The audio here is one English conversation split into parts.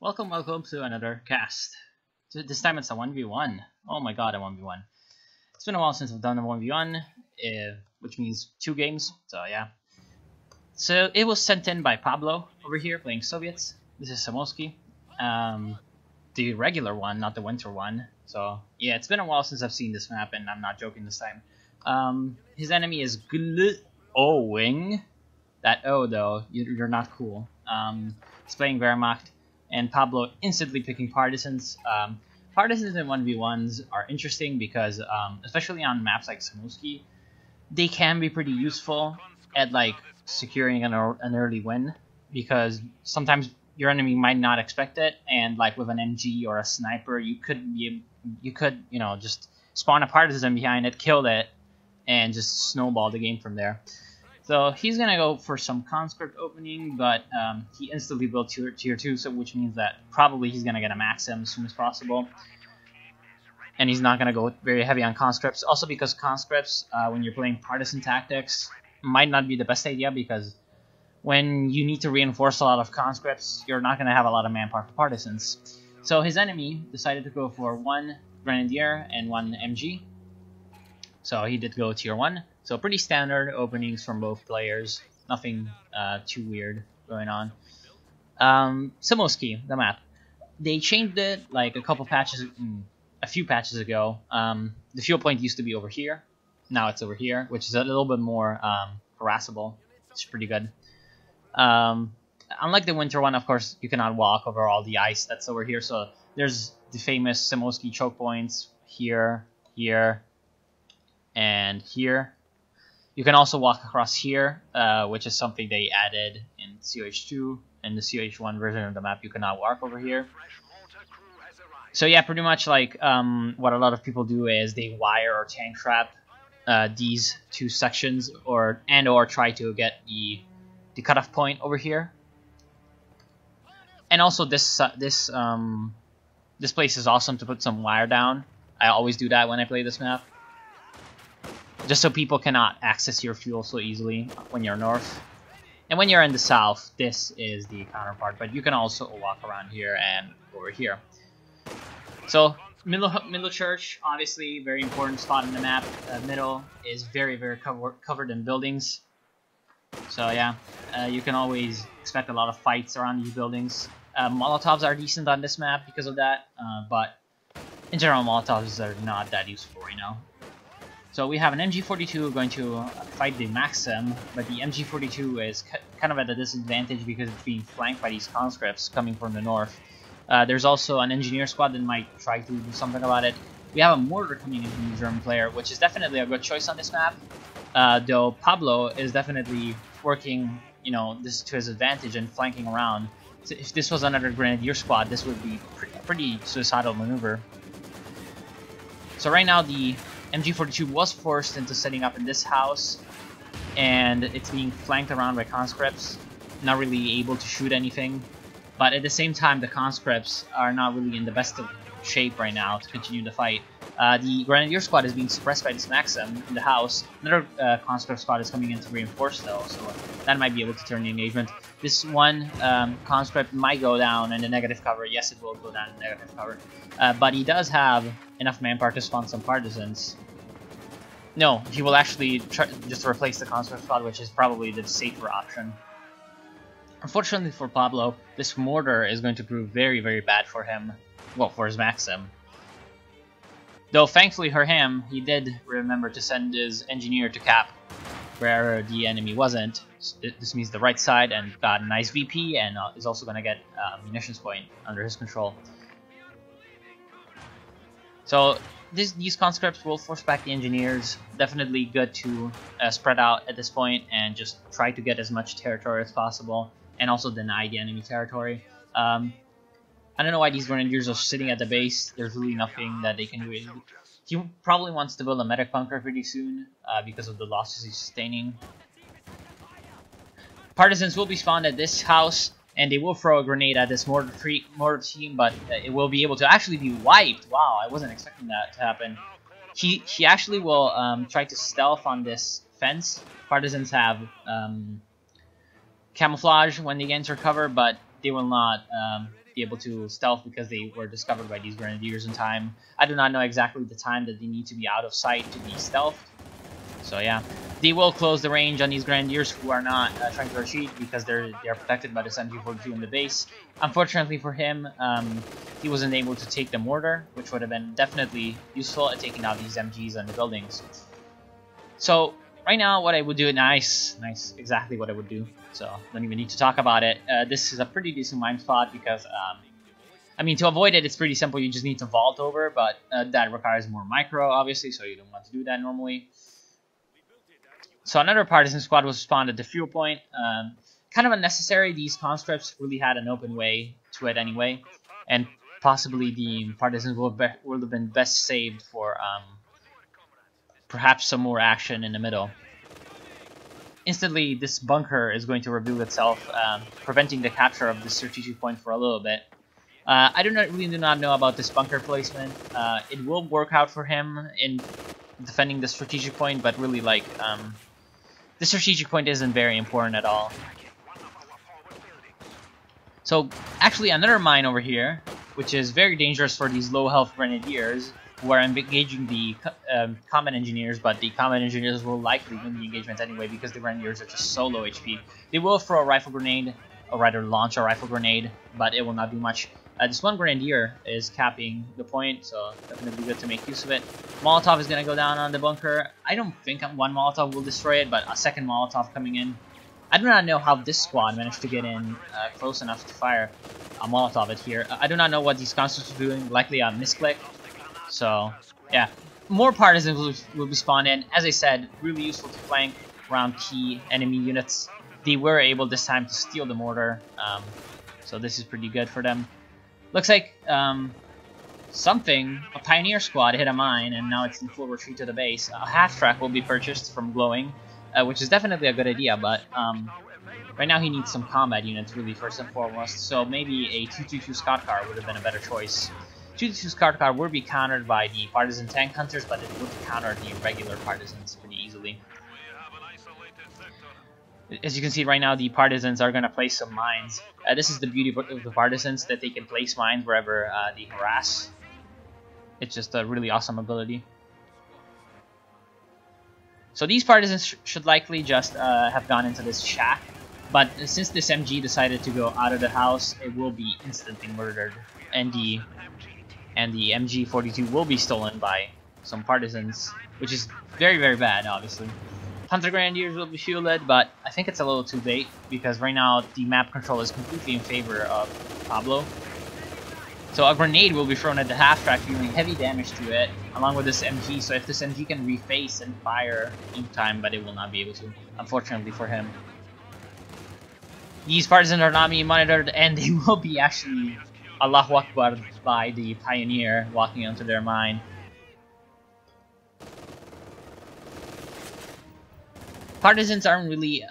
Welcome to another cast. So this time it's a 1v1. Oh my god, a 1v1. It's been a while since I've done a 1v1, which means 2 games, so yeah. So it was sent in by Pablo over here playing Soviets. This is Samosky. The regular one, not the winter one. So yeah, it's been a while since I've seen this map, and I'm not joking this time. His enemy is Glowing. That O though, you're not cool. He's playing Wehrmacht. And Pablo instantly picking Partisans. Partisans in 1v1s are interesting because, especially on maps like Samosky, they can be pretty useful at like securing an early win, because sometimes your enemy might not expect it, and like with an MG or a sniper, you could just spawn a Partisan behind it, kill it, and just snowball the game from there. So he's gonna go for some conscript opening, but he instantly built tier 2, so which means that probably he's gonna get a maxim as soon as possible. And he's not gonna go very heavy on conscripts. Also because conscripts, when you're playing partisan tactics, might not be the best idea, because when you need to reinforce a lot of conscripts, you're not gonna have a lot of manpower for partisans. So his enemy decided to go for 1 grenadier and 1 MG. So he did go tier 1. So pretty standard openings from both players. Nothing too weird going on. Samosky, the map. They changed it like a few patches ago. The fuel point used to be over here. Now it's over here, which is a little bit more harassable. It's pretty good. Unlike the winter one, of course, you cannot walk over all the ice that's over here. So there's the famous Samosky choke points here, here, and here. You can also walk across here, which is something they added in CoH2. In the CoH1 version of the map, you cannot walk over here. So yeah, pretty much like what a lot of people do is they wire or tank trap these 2 sections, or try to get the cutoff point over here. And also this place is awesome to put some wire down. I always do that when I play this map, just so people cannot access your fuel so easily when you're north. And when you're in the south, this is the counterpart, but you can also walk around here and over here. So middle church, obviously very important spot in the map. Middle is very covered in buildings. So yeah, you can always expect a lot of fights around these buildings. Molotovs are decent on this map because of that, but in general Molotovs are not that useful right now. So we have an MG42 going to fight the Maxim, but the MG42 is kind of at a disadvantage because it's being flanked by these conscripts coming from the north. There's also an engineer squad that might try to do something about it. We have a mortar coming in from the German player, which is definitely a good choice on this map. Though Pablo is definitely working, this to his advantage and flanking around. So if this was another grenadier squad, this would be a pretty suicidal maneuver. So right now the MG42 was forced into setting up in this house, and it's being flanked around by conscripts, not really able to shoot anything. But at the same time, the conscripts are not really in the best of shape right now to continue the fight. The grenadier squad is being suppressed by this Maxim in the house. Another conscript squad is coming in to reinforce though, so that might be able to turn the engagement. This one conscript might go down in the negative cover. Yes, it will go down in the negative cover. But he does have enough manpower to spawn some partisans. No, he will actually try just replace the conscript squad, which is probably the safer option. Unfortunately for Pablo, this mortar is going to prove very bad for him. Well, for his Maxim. Though thankfully for him, he did remember to send his engineer to cap where the enemy wasn't. This means the right side, and got a nice VP, and is also going to get a munitions point under his control. So these conscripts will force back the engineers. Definitely good to spread out at this point and just try to get as much territory as possible, and also deny the enemy territory. I don't know why these grenadiers are sitting at the base. There's really nothing that they can do. He probably wants to build a medic bunker pretty soon because of the losses he's sustaining. Partisans will be spawned at this house, and they will throw a grenade at this mortar team, but it will be able to actually be wiped. Wow, I wasn't expecting that to happen. He actually will try to stealth on this fence. Partisans have camouflage when they enter cover, but they will not be able to stealth because they were discovered by these grenadiers in time. I do not know exactly the time that they need to be out of sight to be stealthed. So yeah, they will close the range on these grenadiers who are not trying to retreat because they're protected by this MG42 in the base. Unfortunately for him, he wasn't able to take the mortar, which would have been definitely useful at taking out these MGs on the buildings. So right now, what I would do, nice, exactly what I would do. So don't even need to talk about it. This is a pretty decent mine spot because, I mean, to avoid it, it's pretty simple. You just need to vault over, but that requires more micro, obviously, so you don't want to do that normally. So another partisan squad was spawned at the fuel point. Kind of unnecessary. These conscripts really had an open way to it anyway, and possibly the partisans would have been best saved for perhaps some more action in the middle. Instantly, this bunker is going to reveal itself, preventing the capture of the strategic point for a little bit. I really do not know about this bunker placement. It will work out for him in defending the strategic point, but really, like, the strategic point isn't very important at all. So, actually, another mine over here, which is very dangerous for these low-health grenadiers, who are engaging the combat engineers, but the combat engineers will likely win the engagement anyway because the grenadiers are just so low HP. They will throw a rifle grenade, or rather launch a rifle grenade, but it will not do much. This one grenadier is capping the point, so definitely good to make use of it. Molotov is going to go down on the bunker. I don't think one Molotov will destroy it, but a second Molotov coming in. I do not know how this squad managed to get in close enough to fire a Molotov at here. I do not know what these conscripts are doing, likely a misclick. So, yeah, more partisans will be spawned in. As I said, really useful to flank around key enemy units. They were able this time to steal the mortar, so this is pretty good for them. Looks like a Pioneer squad hit a mine, and now it's in full retreat to the base. A half-track will be purchased from Glowing, which is definitely a good idea, but right now he needs some combat units, really, first and foremost, so maybe a 222 Scout Car would have been a better choice. 222 Scout Car would be countered by the Partisan Tank Hunters, but it would counter the regular Partisans pretty easily. As you can see right now, the Partisans are going to place some mines. This is the beauty of the Partisans, that they can place mines wherever they harass. It's just a really awesome ability. So these Partisans should likely just have gone into this shack, but since this MG decided to go out of the house, it will be instantly murdered, and the MG42 will be stolen by some Partisans, which is very, very bad, obviously. Hunter Grenadiers will be shielded, but I think it's a little too late, because right now the map control is completely in favor of Pablo. So a grenade will be thrown at the half-track, dealing heavy damage to it, along with this MG, so if this MG can reface and fire in time, but it will not be able to, unfortunately for him. These Partisans are not being monitored, and they will be actually Allahu Akbar by the Pioneer walking onto their mine. Partisans aren't really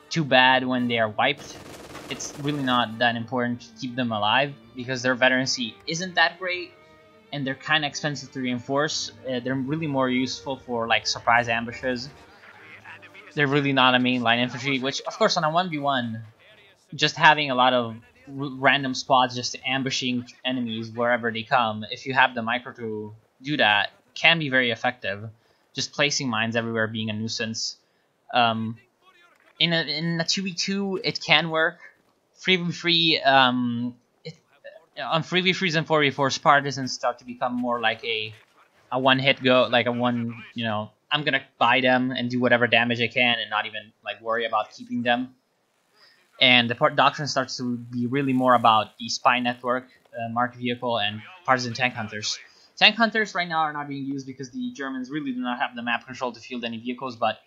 too bad when they are wiped. It's really not that important to keep them alive because their veterancy isn't that great and they're kind of expensive to reinforce. They're really more useful for like surprise ambushes. They're really not a mainline infantry, which of course on a 1v1, just having a lot of random squads just ambushing enemies wherever they come, if you have the micro to do that, can be very effective. Just placing mines everywhere being a nuisance. In a 2v2, it can work. 3v3, on 3v3s and 4v4s, Partisans start to become more like a one-hit go, like a one, you know, I'm gonna buy them and do whatever damage I can and not even like worry about keeping them. And the doctrine starts to be really more about the spy network, marked vehicle, and partisan tank hunters. Tank hunters right now are not being used because the Germans really do not have the map control to field any vehicles, but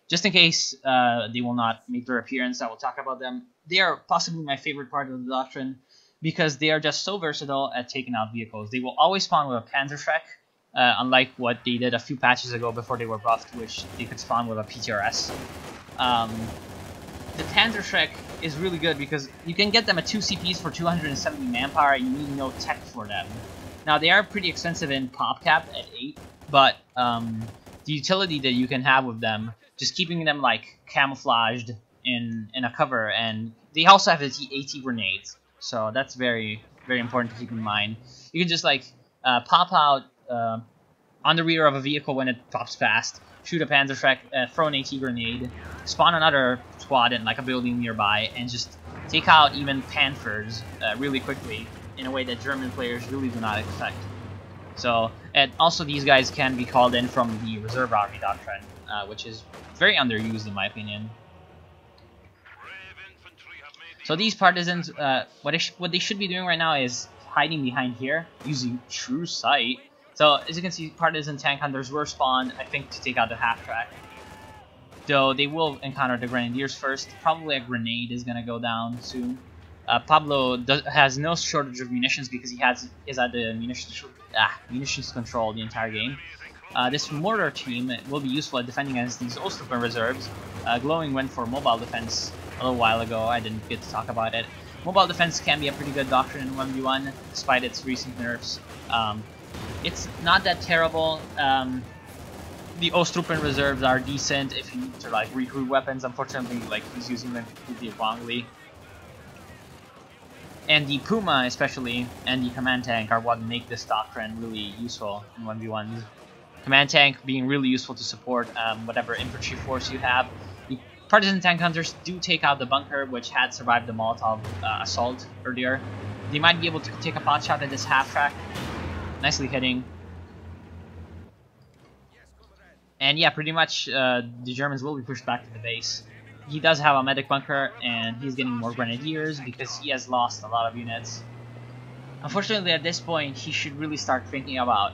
just in case they will not make their appearance, I will talk about them. They are possibly my favorite part of the doctrine because they are just so versatile at taking out vehicles. They will always spawn with a Panzerschreck, unlike what they did a few patches ago before they were buffed, which they could spawn with a PTRS. The Panzerschreck is really good because you can get them at 2 CPs for 270 manpower and you need no tech for them. Now, they are pretty expensive in PopCap at 8, but the utility that you can have with them, just keeping them like camouflaged in a cover, and they also have the AT grenades, So that's very, very important to keep in mind. You can just like pop out on the rear of a vehicle when it drops past, shoot a Panzerschreck, throw an AT grenade, spawn another squad in like a building nearby, and just take out even Panthers really quickly in a way that German players really do not expect. So, and also these guys can be called in from the reserve army doctrine, which is very underused in my opinion. So these partisans, what they should be doing right now is hiding behind here, using true sight. So as you can see, partisan tank hunters were spawned, I think, to take out the half-track. Though they will encounter the grenadiers first. Probably a grenade is gonna go down soon. Pablo has no shortage of munitions because he is at the munitions control the entire game. This mortar team will be useful at defending against these Ostrupen reserves. Glowing went for mobile defense a little while ago. I didn't get to talk about it. Mobile defense can be a pretty good doctrine in 1v1, despite its recent nerfs. It's not that terrible. The Ostrupen reserves are decent if you need to like recruit weapons. Unfortunately, like he's using them completely wrongly. And the Puma, especially, and the command tank are what make this doctrine really useful in 1v1s. Command tank being really useful to support whatever infantry force you have. The partisan tank hunters do take out the bunker, which had survived the Molotov assault earlier. They might be able to take a pot shot at this half-track. Nicely hitting. And yeah, pretty much the Germans will be pushed back to the base. He does have a medic bunker, and he's getting more grenadiers because he has lost a lot of units. Unfortunately, at this point, he should really start thinking about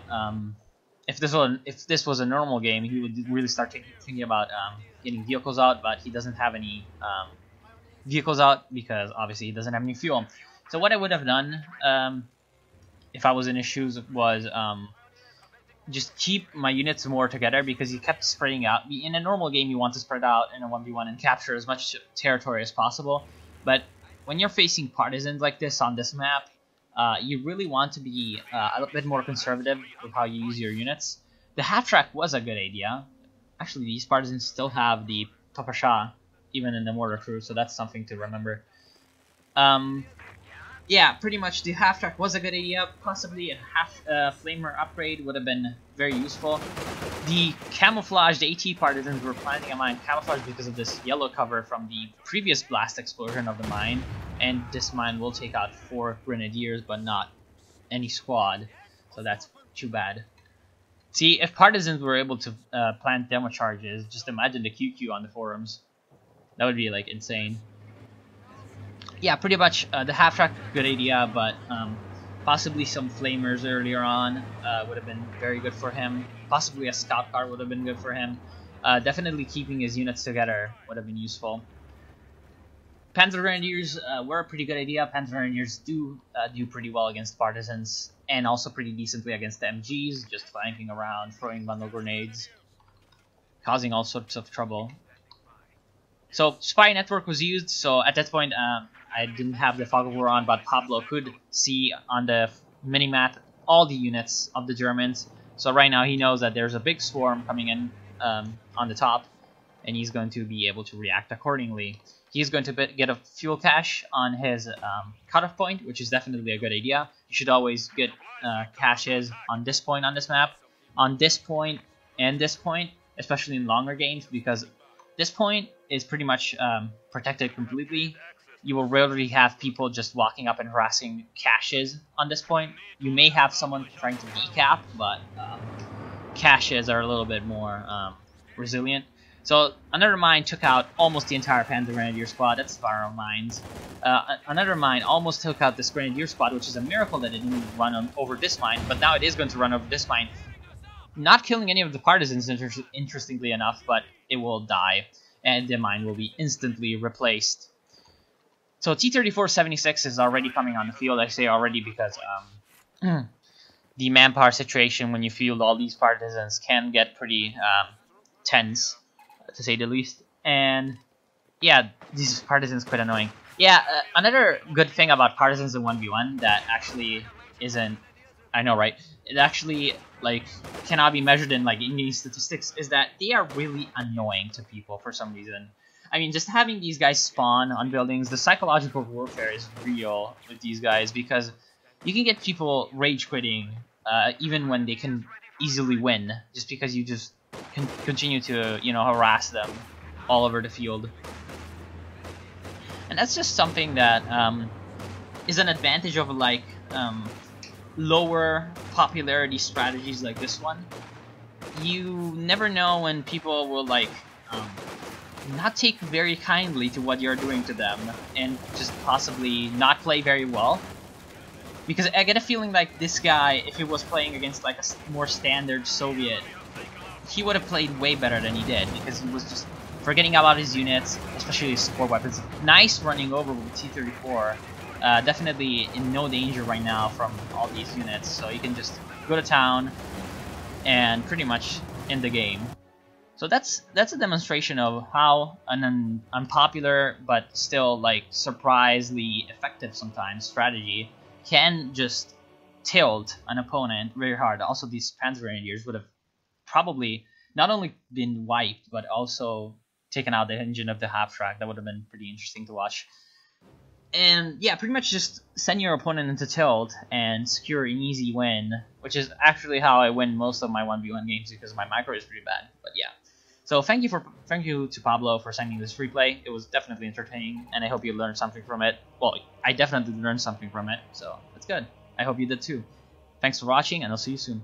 if this was a normal game, he would really start thinking about getting vehicles out. But he doesn't have any vehicles out because obviously he doesn't have any fuel. So what I would have done if I was in his shoes was just keep my units more together because he kept spreading out. In a normal game, you want to spread out in a 1v1 and capture as much territory as possible. But when you're facing partisans like this on this map, you really want to be a little bit more conservative with how you use your units. The half-track was a good idea. Actually, these partisans still have the Topasha, even in the mortar crew, so that's something to remember. Yeah, pretty much the half-track was a good idea. Possibly a flamer upgrade would have been very useful. The camouflaged AT partisans were planting a mine camouflaged because of this yellow cover from the previous blast explosion of the mine. And this mine will take out 4 grenadiers, but not any squad. So that's too bad. See, if partisans were able to plant demo charges, just imagine the QQ on the forums. That would be like insane. Yeah, pretty much the half-track, good idea, but possibly some flamers earlier on would have been very good for him. Possibly a scout car would have been good for him. Definitely keeping his units together would have been useful. Panzer Grenadiers were a pretty good idea. Panzer Grenadiers do pretty well against partisans, and also pretty decently against the MGs, just flanking around, throwing bundle grenades, causing all sorts of trouble. So spy network was used, so at that point I didn't have the fog of war on, but Pablo could see on the minimap all the units of the Germans. So right now he knows that there's a big swarm coming in on the top, and he's going to be able to react accordingly. He's going to get a fuel cache on his cutoff point, which is definitely a good idea. You should always get caches on this point on this map, on this point and this point, especially in longer games, because this point is pretty much protected completely. You will rarely have people just walking up and harassing caches on this point. You may have someone trying to decap, but caches are a little bit more resilient. So another mine took out almost the entire Panzer Grenadier squad. That's spiral mines. Another mine almost took out this Grenadier squad, which is a miracle that it didn't run over this mine, but now it is going to run over this mine. Not killing any of the partisans, interestingly enough, but it will die, and the mine will be instantly replaced. So T-34-76 is already coming on the field. I say already because the manpower situation when you field all these partisans can get pretty tense, to say the least. And yeah, these partisans quite annoying. Yeah, another good thing about partisans in 1v1 that actually isn't, I know, right? It actually like cannot be measured in like in these statistics is that they are really annoying to people for some reason. I mean, just having these guys spawn on buildings, the psychological warfare is real with these guys because you can get people rage quitting even when they can easily win, just because you just can continue to, you know, harass them all over the field. And that's just something that is an advantage of like lower popularity strategies like this one. You never know when people will like not take very kindly to what you're doing to them and just possibly not play very well. Because I get a feeling like this guy, if he was playing against like a more standard Soviet, he would have played way better than he did, because he was just forgetting about his units, especially his support weapons. Nice running over with T-34. Definitely in no danger right now from all these units, so you can just go to town and pretty much end the game. So that's a demonstration of how an unpopular but still like surprisingly effective sometimes strategy can just tilt an opponent very hard. Also, these Panzer Grenadiers would have probably not only been wiped but also taken out the engine of the half track. That would have been pretty interesting to watch. And yeah, pretty much just send your opponent into tilt and secure an easy win, which is actually how I win most of my 1v1 games because my micro is pretty bad. But yeah. So thank you to Pablo for sending this free play. It was definitely entertaining, and I hope you learned something from it. Well, I definitely learned something from it, so that's good. I hope you did too. Thanks for watching, and I'll see you soon.